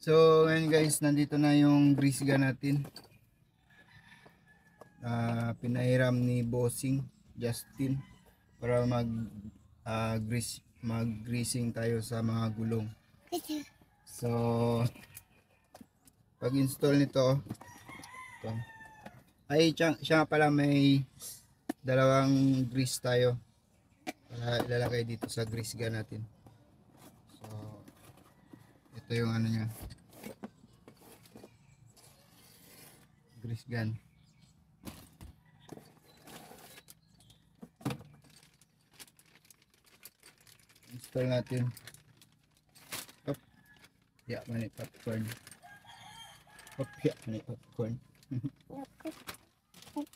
So ngayon guys, nandito na yung grease gun natin. Pinahiram ni Bossing Justin para mag-greasing tayo sa mga gulong. So pag install nito, ito. Ay siya pala, may dalawang grease tayo para ilalagay dito sa grease gun natin. So ito yung ano niya, grease gun. Install natin. Up. Ya, mani popcorn. Up, ya, mani popcorn.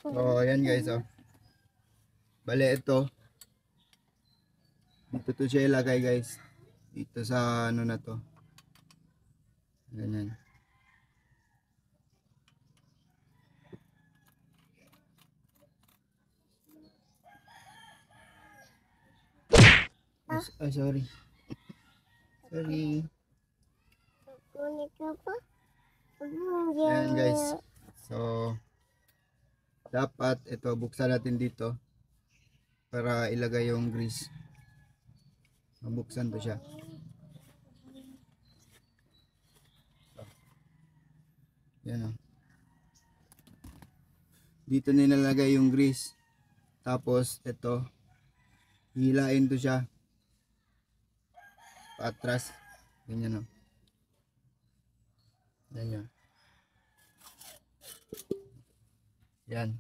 So ayan guys, oh. Bale ito, dito to siya ilagay guys, dito sa ano na to, ganyan. Ay, sorry. Ayan guys, so dapat ito buksan natin dito para ilagay yung grease. Mabuksan to siya. Yan, oh. Dito nilalagay yung grease. Tapos ito, hilain to siya paatras, ganyan, oh. Ganyan. Yan.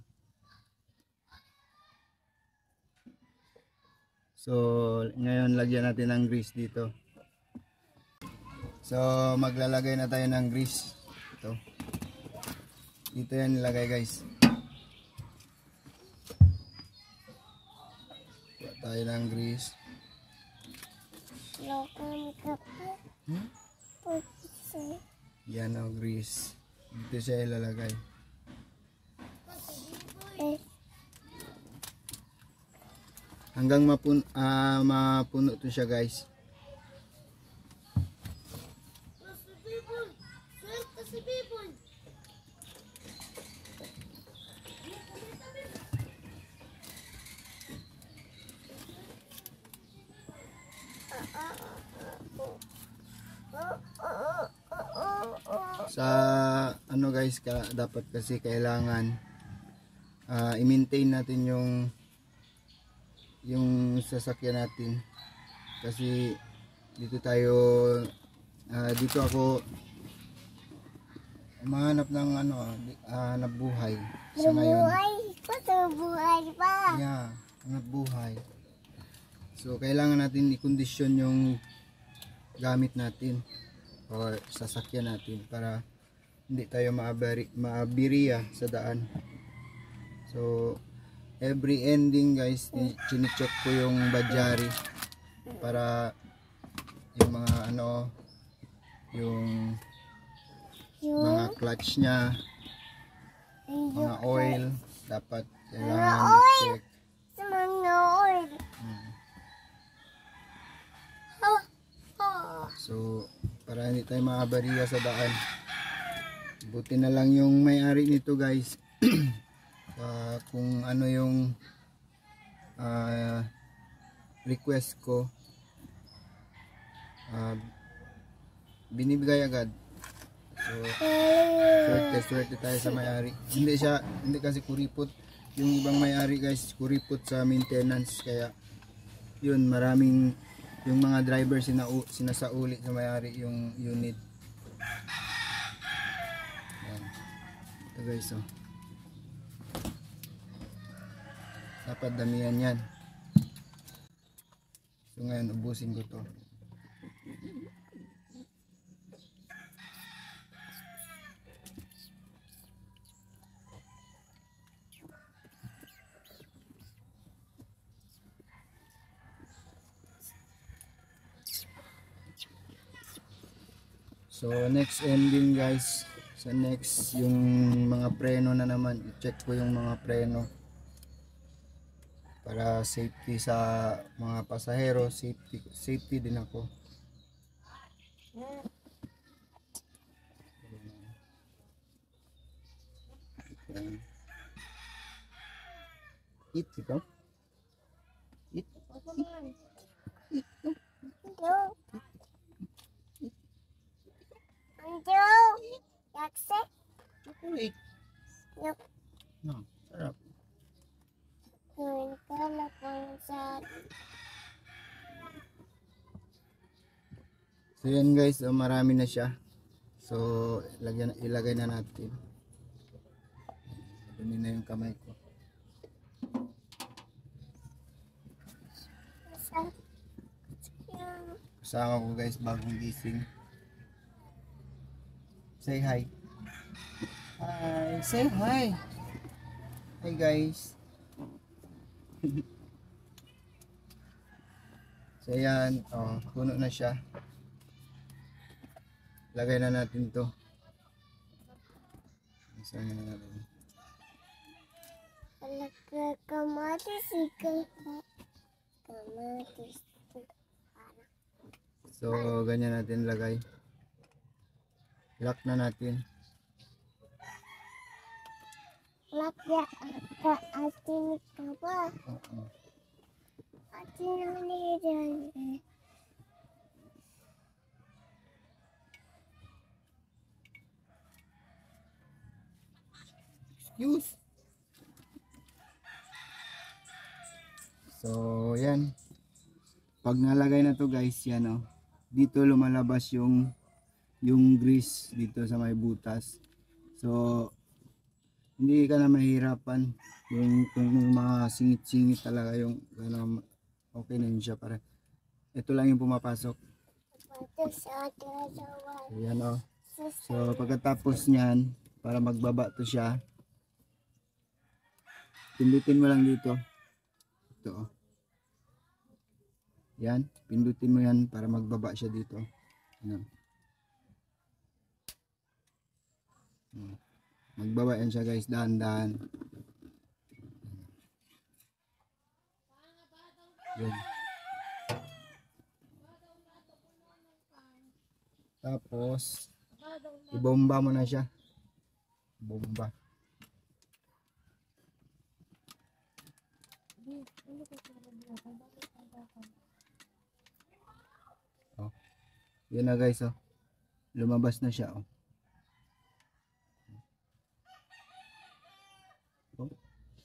So ngayon lagyan natin ng grease dito. So maglalagay na tayo ng grease. Ito. Dito yan nilagay guys. Kuha tayo ng grease. Yan ang grease. Dito siya ilalagay. Hanggang mapuno to siya guys. Sa ano guys, dapat kasi kailangan i-maintain natin yung sasakyan natin, kasi dito ako mahanap ng hanap buhay sa ngayon. Buhay pa. Yeah, hanap buhay. So kailangan natin i-kondisyon yung gamit natin o sasakyan natin para hindi tayo maabiriya sa daan. So every ending guys, chine-check ko yung badyari para yung mga yung mga clutch nya, mga oil dapat kailangan i-check. Mga oil. So para hindi tayo maabariya sa daan. Buti na lang yung may-ari nito guys. Kung ano yung request ko, binibigay agad. So swerte tayo sa may-ari. Hindi kasi kuripot yung ibang may-ari guys, kuripot sa maintenance, kaya yun, maraming yung mga driver sinasauli sa may-ari yung unit. Yan. Ito guys, oh. Dapat damihan yan. So ngayon ubusin ko to. So next ending guys, sa next yung mga preno na naman, i-check ko yung mga preno para safety sa mga pasahero, safety din ako. Eat, ikaw. Eat. Anjo. Anjo. Yakse. Eat. Yuk. No, sarap. Yun ka na pang sa... So yan guys, marami na siya. So ilagay na natin. Dumi na yung kamay ko. Sa... Kasama ko guys, bagong gising. Say hi. Hi, say hi. Hi guys. So yan, oh, puno na siya. Lagay na natin to. Isa na natin. Talaga kamatis ikaw. Kamatis. So ganyan natin lagay. Lock na natin. Lakya ka atin ka ba? Oo. Atin ang niyan. Excuse. So yan. Pag nalagay na to guys, yan oh. Dito lumalabas yung grease dito sa may butas. So hindi ka na mahirapan yung kung mga singit-singit talaga yung ano, okay na yun siya para ito lang yung pumapasok. Kamatis atin sa wala. Ayan o. So pagkatapos nyan, para magbaba to siya, pindutin mo lang dito. Ito o. Yan, pindutin mo yan para magbaba siya dito. Ayan. Magbaba yan siya guys, dahan-dahan. Yan. Tapos ibomba mo na siya. Bomba. Oh. Yan na guys oh. Lumabas na siya oh.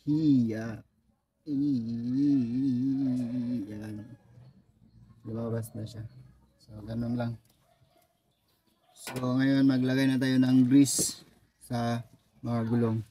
Hiya. Yan. Lumabas na siya. So, ganun lang. So, ngayon maglagay na tayo ng grease sa mga gulong.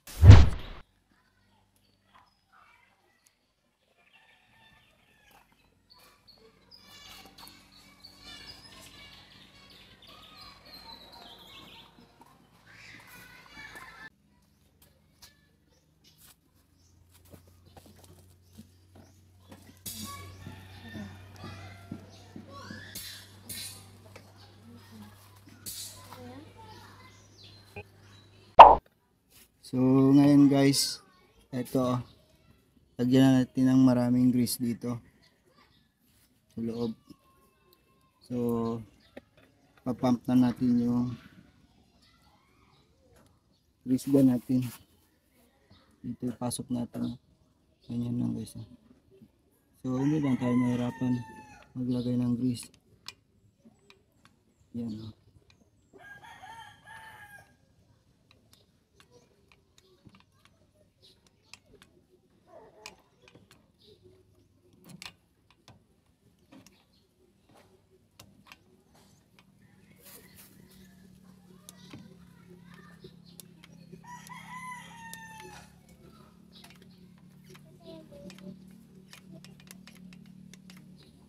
So ngayon guys, ito lagyan natin ng maraming grease dito sa loob. So papump na natin yung grease gun natin. Dito ipasok natin. Ganyan lang guys. So hindi lang tayo mahirapan maglagay ng grease. Yan o.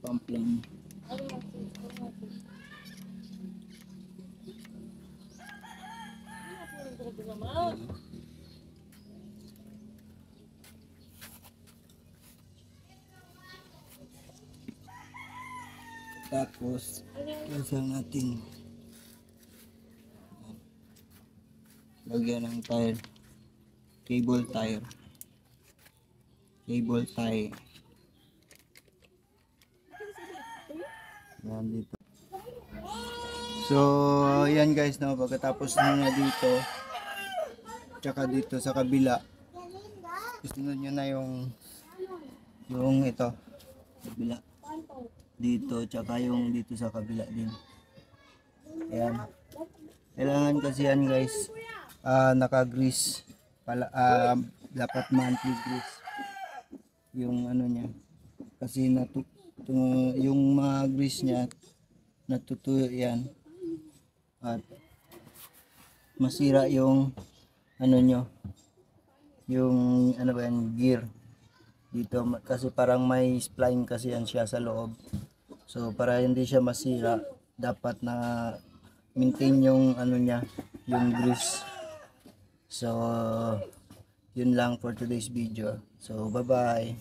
Pump lang. Tapos lasang natin lagyan ng tire, cable tie. Yan dito. So yan guys, no, pagkatapos na dito tsaka dito sa kabila, sunod nyo na yung Yung ito, kabila. Dito, tsaka yung dito sa kabila din. Ayan. Kailangan kasi yan guys, naka-grease. Dapat monthly grease. Yung ano niya. Kasi yung mga grease niya, natutuyo yan. At masira yung ano nyo, yung ano ba yan, gear dito, kasi parang may spline kasi yan siya sa loob. So para hindi siya masira, dapat na maintain yung ano niya, yung grease. So yun lang for today's video. So bye bye.